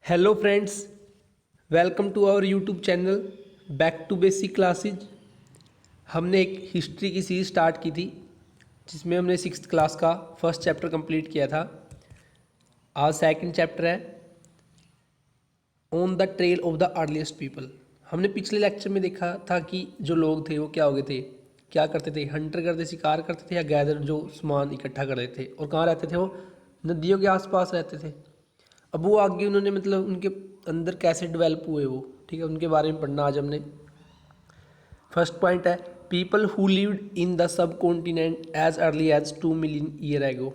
Hello friends, welcome to our YouTube channel back to basic classes. हमने एक history की series start की थी जिसमें हमने 6th क्लास का फर्स्ट चैप्टर कंप्लीट किया था। आज सेकंड चैप्टर है on the trail of the earliest people. हमने पिछले लेक्चर में देखा था कि जो लोग थे वो क्या हो गए थे, क्या करते थे, हंटर करते, शिकार करते थे या गैदर जो सामान इकट्ठा करते थे। और कहाँ रहते थे वो? नदियों के आसपास रहते थे। अब वो आगे उन्होंने मतलब उनके अंदर कैसे डेवलप हुए वो, ठीक है, उनके बारे में पढ़ना आज हमने। फर्स्ट पॉइंट है people who lived in the subcontinent as early as 2 million year ago.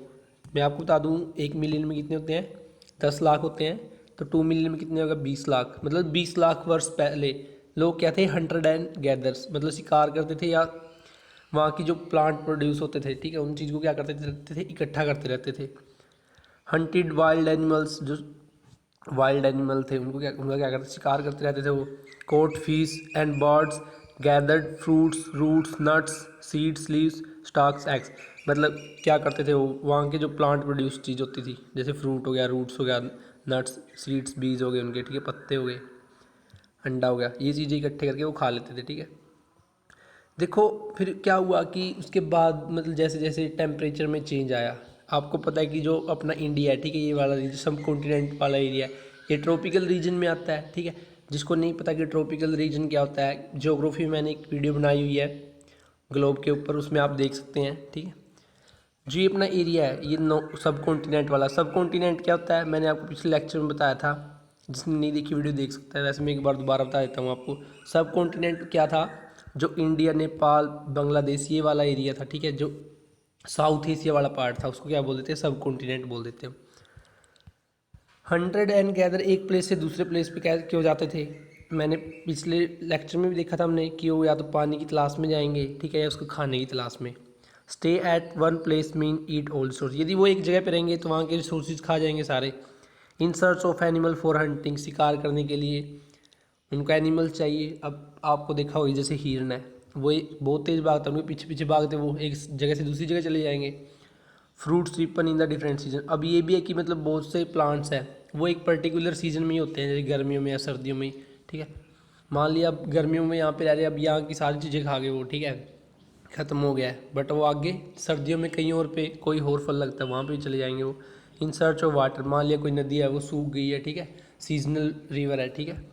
मैं आपको बता दूं 1 मिलियन में कितने होते हैं? 10 लाख होते हैं। तो 2 मिलियन में कितने होगा? 20 लाख। मतलब 20 लाख वर्ष पहले लोग क्या थे? हंटर एंड गैदर्स, मतलब शिकार करते थे या वहाँ की जो प्लांट प्रोड्यूस होते थे, ठीक है, उन चीज़ को क्या करते रहते थे? इकट्ठा करते रहते थे। हंटेड वाइल्ड एनिमल्स, जो वाइल्ड एनिमल थे उनका क्या करते? शिकार करते रहते थे वो। Caught fish and birds gathered fruits roots nuts seeds leaves stalks eggs. मतलब क्या करते थे वो? वहाँ के जो प्लांट प्रोड्यूस चीज़ होती थी, जैसे फ्रूट हो गया, रूट्स हो गया, नट्स सीड्स बीज हो गए उनके, ठीक है, पत्ते हो गए, अंडा हो गया, ये चीज़ें इकट्ठे करके वो खा लेते थे, ठीक है। देखो फिर क्या हुआ कि उसके बाद मतलब जैसे जैसे टेम्परेचर में चेंज आया। आपको पता है कि जो अपना इंडिया है, ठीक है, ये वाला रीजन सब कॉन्टिनेंट वाला एरिया है, ये ट्रॉपिकल रीजन में आता है, ठीक है। जिसको नहीं पता कि ट्रॉपिकल रीजन क्या होता है, ज्योग्राफी में मैंने एक वीडियो बनाई हुई है ग्लोब के ऊपर, उसमें आप देख सकते हैं, ठीक है। जो ये अपना एरिया है, ये नो सब कॉन्टिनेंट वाला, सब कॉन्टिनेंट क्या होता है मैंने आपको पिछले लेक्चर में बताया था। जिसने नहीं देखी वीडियो देख सकता है, वैसे मैं एक बार दोबारा बता देता हूँ आपको। सब कॉन्टिनेंट क्या था? जो इंडिया, नेपाल, बांग्लादेश, ये वाला एरिया था, ठीक है, जो साउथ एशिया वाला पार्ट था, उसको क्या बोल देते हैं? सब कॉन्टिनेंट बोल देते हैं। हंड्रेड एंड गैदर एक प्लेस से दूसरे प्लेस पे क्या क्यों जाते थे? मैंने पिछले लेक्चर में भी देखा था हमने कि वो या तो पानी की तलाश में जाएंगे, ठीक है, या उसको खाने की तलाश में। Stay at one place mean eat all source, यदि वो एक जगह पे रहेंगे तो वहाँ के रिसोर्सेज खा जाएंगे सारे। In search of animal for hunting, शिकार करने के लिए उनको एनिमल चाहिए। अब आपको देखा होगा जैसे हिरन है, वो बहुत तेज़ भागता है, उनके पीछे पीछे भागते वो एक जगह से दूसरी जगह चले जाएंगे। Fruits Ripon in the different season, अब ये भी है कि मतलब बहुत से प्लांट्स हैं वो एक पर्टिकुलर सीजन में ही होते हैं, जैसे गर्मियों में या सर्दियों में, ठीक है। मान लिया अब गर्मियों में यहाँ पे रह रहे, अब यहाँ की सारी चीज़ें खा गए वो, ठीक है, ख़त्म हो गया है। बट वो आगे सर्दियों में कहीं और पे कोई और फल लगता है, वहाँ पे भी चले जाएंगे वो। इन सर्च ऑफ वाटर, मान लिया कोई नदी है वो सूख गई है, ठीक है, सीजनल रिवर है, ठीक है,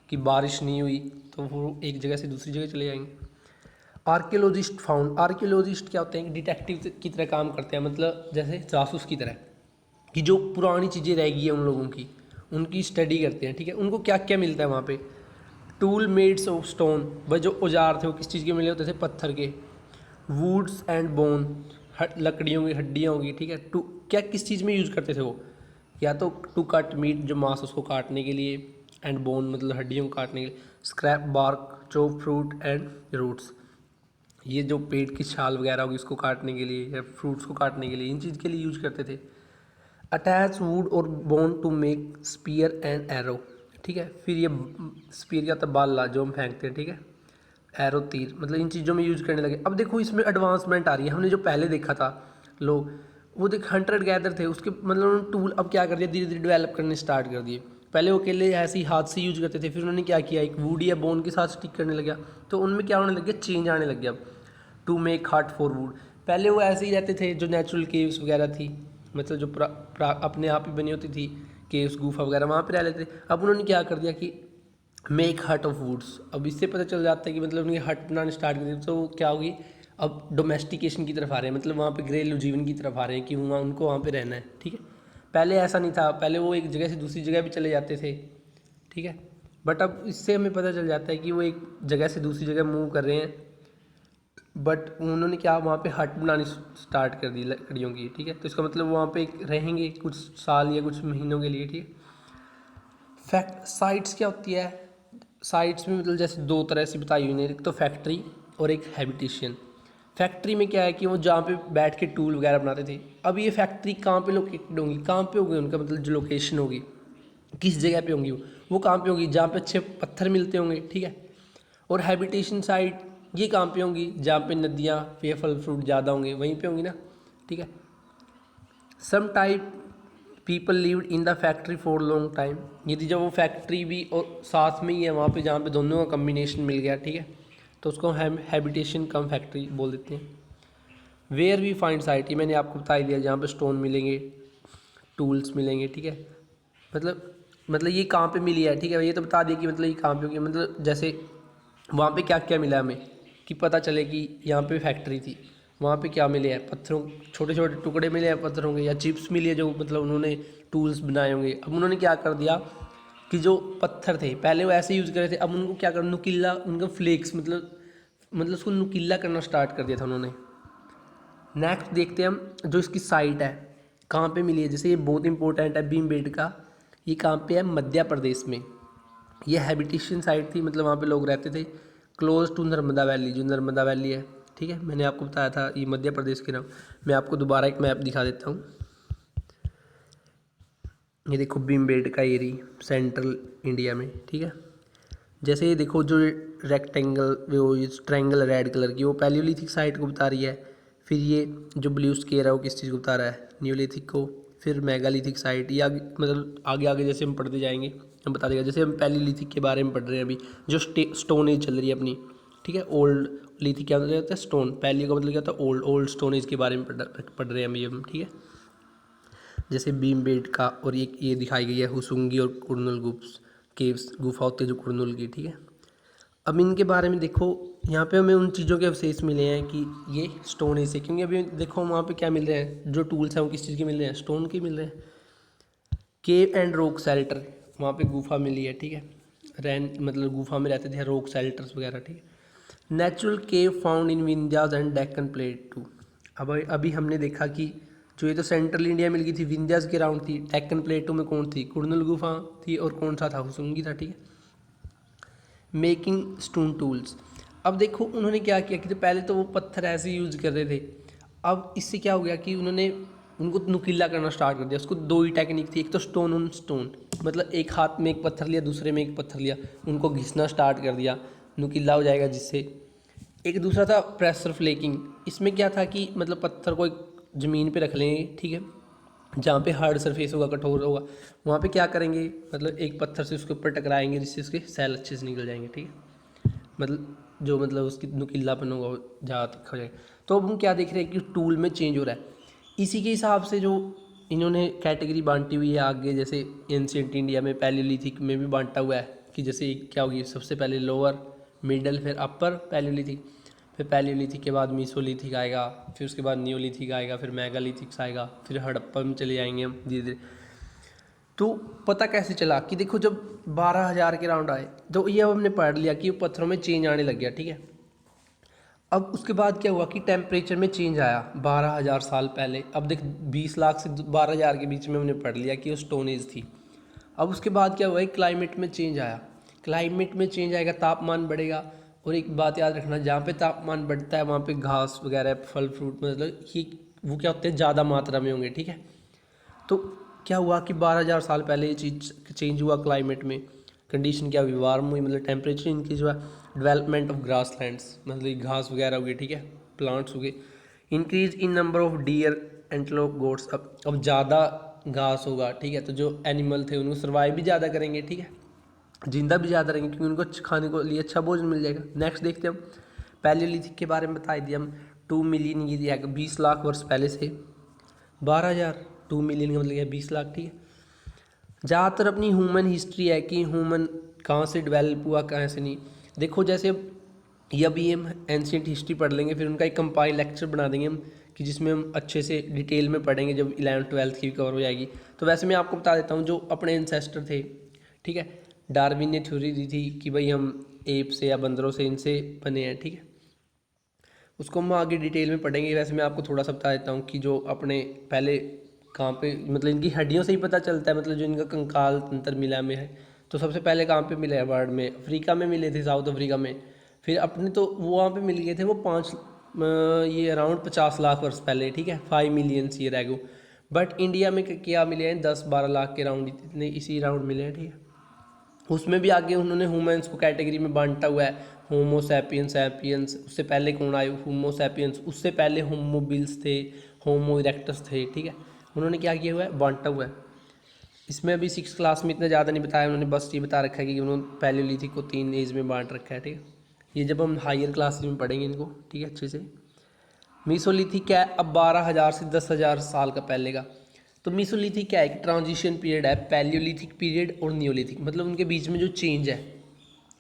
कि बारिश नहीं हुई, तो वो एक जगह से दूसरी जगह चले जाएंगे। आर्कियोलॉजिस्ट फाउंड, आर्कियोलॉजिस्ट क्या होते हैं? डिटेक्टिव की तरह काम करते हैं, मतलब जैसे जासूस की तरह, कि जो पुरानी चीज़ें रह गई है उन लोगों की, उनकी स्टडी करते हैं, ठीक है। उनको क्या क्या मिलता है वहाँ पे? टूल मेड्स ऑफ स्टोन, वह जो औजार थे वो किस चीज़ के मिले होते थे? पत्थर के। वुड्स एंड बोन, लकड़ियों की हड्डियाँ होगी, ठीक है। टू क्या किस चीज़ में यूज़ करते थे वो? या तो टू कट मीट, जो मांस उसको काटने के लिए, एंड बोन मतलब हड्डियों को काटने के लिए। Scrape bark, chop fruit and roots, ये जो पेड़ की छाल वगैरह होगी उसको काटने के लिए या फ्रूट्स को काटने के लिए, इन चीज़ के लिए यूज करते थे। अटैच वुड और bone to make spear and arrow, ठीक है। फिर ये स्पीयर क्या होता है? बाला जो हम फेंकते हैं, ठीक है, एरो तीर, मतलब इन चीज़ों में यूज करने लगे। अब देखो इसमें एडवांसमेंट आ रही है। हमने जो पहले देखा था लोग, वो देख हंटर गैदर थे, उसके मतलब उन्होंने टूल अब क्या कर दिया? धीरे धीरे डेवलप करने स्टार्ट कर दिए। पहले वो अकेले ऐसे ही हाथ से यूज करते थे, फिर उन्होंने क्या किया? एक वुड या बोन के साथ स्टिक करने लगा, तो उनमें क्या होने लग गया? चेंज आने लग गया। अब टू मेक हट फॉर वुड, पहले वो ऐसे ही रहते थे, जो नेचुरल केव्स वगैरह थी, मतलब जो अपने आप ही बनी होती थी केव्स, गुफा वगैरह, वहाँ पे रह लेते थे। अब उन्होंने क्या कर दिया कि मेक हट ऑफ वुड्स। अब इससे पता चल जाता है कि मतलब उनके हट बनाने स्टार्ट कर दिए, तो वो क्या होगी? अब डोमेस्टिकेशन की तरफ आ रहे हैं, मतलब वहाँ पे घरेलू जीवन की तरफ आ रहे हैं कि वहाँ उनको वहाँ पे रहना है, ठीक है। पहले ऐसा नहीं था, पहले वो एक जगह से दूसरी जगह भी चले जाते थे, ठीक है। बट अब इससे हमें पता चल जाता है कि वो एक जगह से दूसरी जगह मूव कर रहे हैं। बट उन्होंने क्या वहाँ पे हट बनानी स्टार्ट कर दी लकड़ियों की, ठीक है। तो इसका मतलब वहाँ पे रहेंगे कुछ साल या कुछ महीनों के लिए, ठीक है। फैक्ट साइट्स क्या होती है? साइट्स में मतलब जैसे दो तरह से बताई हुई है, एक तो फैक्ट्री और एक हैबिटेशन। फैक्ट्री में क्या है कि वो जहाँ पे बैठ के टूल वगैरह बनाते थे, अब ये फैक्ट्री कहाँ पे लोकेटेड होंगी? कहाँ पे होगी उनका मतलब जो लोकेशन होगी, किस जगह पे होंगी वो कहाँ पे होगी? जहाँ पे अच्छे पत्थर मिलते होंगे, ठीक है। और हैबिटेशन साइट ये कहाँ पे होंगी? जहाँ पे नदियाँ पे फल फ्रूट ज़्यादा होंगे, वहीं पे होंगी ना, ठीक है। Some type people lived in the factory for long time, यदि जब वो फैक्ट्री भी और साथ में ही है वहाँ पे जहाँ पे दोनों का कम्बिनेशन मिल गया, ठीक है, तो उसको हम हैबिटेशन कम फैक्ट्री बोल देते हैं। वेयर वी फाइंड साइट, ये मैंने आपको बता ही दिया, जहाँ पे स्टोन मिलेंगे, टूल्स मिलेंगे, ठीक है, मतलब ये कहाँ पे मिली है, ठीक है, ये तो बता दिया कि मतलब ये कहाँ पे होगी, मतलब जैसे वहाँ पे क्या क्या मिला हमें कि पता चले कि यहाँ पे फैक्ट्री थी, वहाँ पे क्या मिले हैं, पत्थरों, छोटे छोटे टुकड़े मिले हैं पत्थरों के, या चिप्स मिली है जो मतलब उन्होंने टूल्स बनाए होंगे। अब उन्होंने क्या कर दिया कि जो पत्थर थे पहले वो ऐसे यूज़ कर रहे थे, अब उनको क्या कर नुकीला, उनका फ्लेक्स मतलब उसको नुकीला करना स्टार्ट कर दिया था उन्होंने। नेक्स्ट देखते हैं हम जो इसकी साइट है कहाँ पे मिली है, जैसे ये बहुत इंपॉर्टेंट है भीमबेटका, ये कहाँ पे है, मध्य प्रदेश में। ये हैबिटेशन साइट थी, मतलब वहाँ पे लोग रहते थे, क्लोज टू नर्मदा वैली, जो नर्मदा वैली है, ठीक है, मैंने आपको बताया था ये मध्य प्रदेश के नाम। मैं आपको दोबारा एक मैप दिखा देता हूँ। ये देखो भीमबेटका एरिया सेंट्रल इंडिया में, ठीक है। जैसे ये देखो जो रेक्टेंगल वो ट्रायंगल रेड कलर की, वो पैलियोलिथिक साइट को बता रही है। फिर ये जो ब्लू स्केयर है वो किस चीज़ को बता रहा है, न्यूलिथिक को। फिर मेगालिथिक साइट, या मतलब आगे आगे जैसे हम पढ़ते जाएंगे हम बता देगा। जैसे हम पैलियोलिथिक के बारे में पढ़ रहे हैं अभी, जो स्टोन एज चल रही है अपनी, ठीक है। ओल्ड लिथिक क्या मतलब होता है, स्टोन। पैलियो का मतलब क्या होता है, ओल्ड स्टोन एज के बारे में पढ़ रहे हैं अभी हम, ठीक है। जैसे भीमबेटका और ये दिखाई गई है हुसुंगी और कुर्नुल केव्स, गुफा होती है जो कुर्नुल की, ठीक है। अब इनके बारे में देखो, यहाँ पे हमें उन चीज़ों के अवशेष मिले हैं कि ये स्टोन एज से, क्योंकि अभी देखो वहाँ पे क्या मिल रहे हैं, जो टूल्स हैं वो किस चीज़ के मिल रहे हैं, स्टोन के मिल रहे हैं। केव एंड रॉक शेल्टर, वहाँ पे गुफा मिली है, ठीक है। रैन मतलब गुफा में रहते थे, रॉक शेल्टर्स वगैरह, ठीक है। Natural cave found in Vindhyas and Deccan प्लेटू। अब अभी हमने देखा कि जो ये तो सेंट्रल इंडिया में मिल गई थी, विंध्यास के राउंड थी। डेक्कन प्लेटू में कौन थी, कुर्नुल गुफा थी, और कौन सा था, हुसुंगी था, ठीक है। मेकिंग स्टोन टूल्स, अब देखो उन्होंने क्या किया कि तो पहले तो वो पत्थर ऐसे यूज़ कर रहे थे, अब इससे क्या हो गया कि उन्होंने उनको नुकीला करना स्टार्ट कर दिया। उसको दो ही टेक्निक थी, एक तो स्टोन ऑन स्टोन, मतलब एक हाथ में एक पत्थर लिया, दूसरे में एक पत्थर लिया, उनको घिसना स्टार्ट कर दिया, नुकीला हो जाएगा जिससे। एक दूसरा था प्रेशर फ्लेकिंग, इसमें क्या था कि मतलब पत्थर को एक ज़मीन पे रख लेंगे, ठीक है, जहाँ पे हार्ड सरफेस होगा, कठोर होगा, वहाँ पे क्या करेंगे, मतलब एक पत्थर से उसके ऊपर टकराएंगे जिससे उसके सेल अच्छे से निकल जाएंगे, ठीक है, मतलब उसकी नुकीलापन होगा जहाँ तक हो जाएगा। तो अब हम क्या देख रहे हैं कि टूल में चेंज हो रहा है। इसी के हिसाब से जो इन्होंने कैटेगरी बांटी हुई है आगे, जैसे एंशिएंट इंडिया में पैलियोलिथिक में भी बांटा हुआ है कि जैसे क्या होगी, सबसे पहले लोअर, मिडल, फिर अपर पैलियोलिथिक, फिर पैलियोलिथिक के बाद मीसोलिथिक आएगा, फिर उसके बाद नियोलिथिक आएगा, फिर मेगालिथिक्स आएगा, फिर हड़प्पा में चले जाएंगे हम धीरे धीरे। तो पता कैसे चला कि देखो जब 12,000 के राउंड आए तो ये अब हमने पढ़ लिया कि पत्थरों में चेंज आने लग गया, ठीक है। अब उसके बाद क्या हुआ कि टेम्परेचर में चेंज आया 12,000 साल पहले। अब देख 20 लाख से 12,000 के बीच में हमने पढ़ लिया कि वो स्टोन एज थी। अब उसके बाद क्या हुआ, क्लाइमेट में चेंज आया, क्लाइमेट में चेंज आएगा, तापमान बढ़ेगा। और एक बात याद रखना, जहाँ पे तापमान बढ़ता है वहाँ पे घास वगैरह, फल फ्रूट, मतलब ये वो क्या होते हैं, ज़्यादा मात्रा में होंगे, ठीक है। तो क्या हुआ कि 12,000 साल पहले ये चीज़ चेंज हुआ, क्लाइमेट में कंडीशन क्या हुई, वार्म हुई, मतलब टेम्परेचर इंक्रीज हुआ। डेवलपमेंट ऑफ ग्रास लैंड्स, मतलब घास वगैरह हो गई, ठीक है, प्लांट्स हो गए। Increase in number of dear, antelope, goats, अब ज़्यादा घास होगा, ठीक है, तो जो एनिमल थे उनको सर्वाइव भी ज़्यादा करेंगे, ठीक है, जिंदा भी ज़्यादा रहेंगे क्योंकि उनको खाने को लिए अच्छा भोजन मिल जाएगा। नेक्स्ट देखते हैं हम पैलियोलिथिक के बारे में बता दिया हम। 2 मिलियन ये दिया, 20 लाख वर्ष पहले से 12,000, 2 मिलियन का मतलब है 20 लाख, ठीक है। ज़्यादातर अपनी ह्यूमन हिस्ट्री है कि ह्यूमन कहाँ से डेवलप हुआ, कहाँ से नहीं। देखो जैसे ये अभी हम एंशिएंट हिस्ट्री पढ़ लेंगे, फिर उनका एक कंपाइल लेक्चर बना देंगे हम कि जिसमें हम अच्छे से डिटेल में पढ़ेंगे जब 11th 12th की भी कवर हो जाएगी। तो वैसे मैं आपको बता देता हूँ जो अपने एंसेस्टर थे, ठीक है। डार्विन ने थ्योरी दी थी कि भाई हम एप से या बंदरों से इनसे बने हैं, ठीक है। उसको हम आगे डिटेल में पढ़ेंगे। वैसे मैं आपको थोड़ा सा बता देता हूँ कि जो अपने पहले कहाँ पे, मतलब इनकी हड्डियों से ही पता चलता है, मतलब जो इनका कंकाल तंत्र मिला में है, तो सबसे पहले कहाँ पे मिले हैं, वर्ल्ड में अफ्रीका में मिले थे, साउथ अफ्रीका में। फिर अपने तो वो वहाँ पे मिल गए थे वो ये अराउंड 50 लाख वर्ष पहले, ठीक है, 5 मिलियन ईयर एगो। बट इंडिया में क्या मिले हैं, 10-12 लाख के राउंड, इतने इसी राउंड मिले हैं, ठीक है। उसमें भी आगे उन्होंने ह्यूमंस को कैटेगरी में बांटा हुआ है, होमो सैपियंस, सैपियंस, उससे पहले कौन आए, होमो सैपियंस, उससे पहले होमोबिल्स थे, होमो इरेक्टस थे, ठीक है। उन्होंने क्या किया हुआ है, बांटा हुआ है। इसमें अभी 6th क्लास में इतना ज़्यादा नहीं बताया उन्होंने, बस ये बता रखा है कि उन्होंने पैलियोलिथिक को 3 एज में बांट रखा है, ठीक है। ये जब हम हायर क्लास में पढ़ेंगे इनको, ठीक है, अच्छे से। मीसोलिथिक क्या है, अब 12,000 से 10,000 साल का पहले का। तो मीसोलिथिक क्या है, एक ट्रांजिशन पीरियड है, पैलियोलिथिक पीरियड और नियोलिथिक, मतलब उनके बीच में जो चेंज है,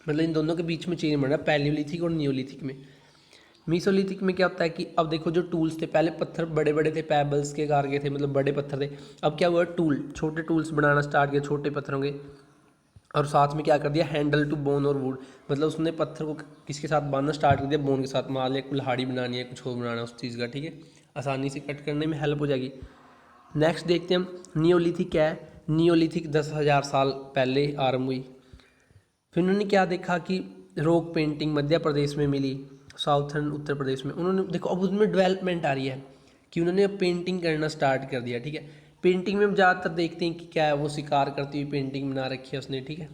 मतलब इन दोनों के बीच में चेंज बढ़ रहा है पैलियोलिथिक और नियोलिथिक में। मीसोलिथिक में क्या होता है कि अब देखो जो टूल्स थे, पहले पत्थर बड़े बड़े थे, पैबल्स के आकार के थे, मतलब बड़े पत्थर थे। अब क्या हुआ, टूल, छोटे टूल्स बनाना स्टार्ट किया छोटे पत्थरों के, और साथ में क्या कर दिया, हैंडल टू बोन और वुड, मतलब उसने पत्थर को किसके साथ बांधना स्टार्ट कर दिया, बोन के साथ। मान लिया कुल्हाड़ी बनानी है, कुछ और बनाना है उस चीज़ का, ठीक है, आसानी से कट करने में हेल्प हो जाएगी। नेक्स्ट देखते हैं हम नियोलिथिक क्या है। नियोलिथिक 10,000 साल पहले आरंभ हुई। फिर उन्होंने क्या देखा कि रॉक पेंटिंग मध्य प्रदेश में मिली, साउथर्न उत्तर प्रदेश में। उन्होंने देखो अब उसमें डेवलपमेंट आ रही है कि उन्होंने अब पेंटिंग करना स्टार्ट कर दिया, ठीक है। पेंटिंग में हम ज़्यादातर देखते हैं कि क्या है, वो शिकार करती हुई पेंटिंग बना रखी है उसने, ठीक है।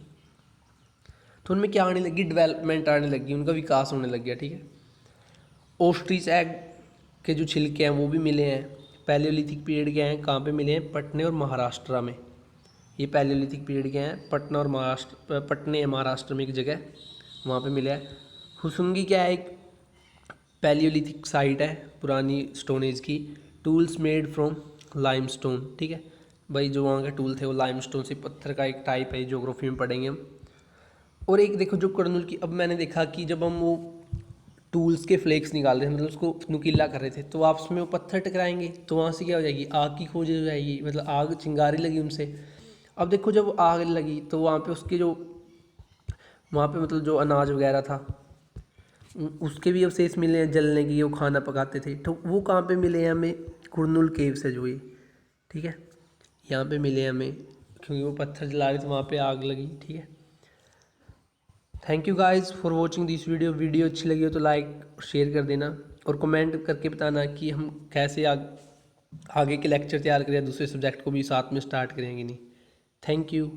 तो उनमें क्या आने लगी, डेवलपमेंट आने लगी, उनका विकास होने लग गया, ठीक है। ओस्ट्रिच एग के जो छिलके हैं वो भी मिले हैं। पैलियोलिथिक पीरियड के हैं, कहाँ पे मिले हैं, पटने और महाराष्ट्र में। ये पैलियोलिथिक पीरियड के हैं, पटना और महाराष्ट्र, पटने महाराष्ट्र में एक जगह, वहाँ पे मिला है। हुसुंगी क्या है, एक पैलियोलिथिक साइट है पुरानी स्टोन एज की। टूल्स मेड फ्रॉम लाइमस्टोन, ठीक है भाई, जो वहाँ के टूल थे वो लाइमस्टोन से, पत्थर का एक टाइप है, ज्योग्राफी में पढ़ेंगे हम। और एक देखो जो कर्नूल की, अब मैंने देखा कि जब हम वो टूल्स के फ्लेक्स निकाल रहे थे, मतलब उसको नुकीला कर रहे थे, तो आपस में वो पत्थर टकराएंगे, तो वहाँ से क्या हो जाएगी, आग की खोज हो जाएगी, मतलब आग, चिंगारी लगी उनसे। अब देखो जब आग लगी तो वहाँ पे उसके जो, वहाँ पे मतलब जो अनाज वगैरह था उसके भी अवशेष मिले हैं जलने की, वो खाना पकाते थे। तो वो कहाँ पे मिले हैं हमें, कुरनुल केव से जो ये, ठीक है, यहाँ पे मिले हैं हमें, क्योंकि वो पत्थर जला रहे थे, वहाँ पे आग लगी, ठीक है। Thank you guys for watching this video. Video अच्छी लगी हो तो लाइक शेयर कर देना, और कमेंट करके बताना कि हम कैसे आगे के लेक्चर तैयार करें, दूसरे सब्जेक्ट को भी साथ में स्टार्ट करेंगे नहीं। Thank you.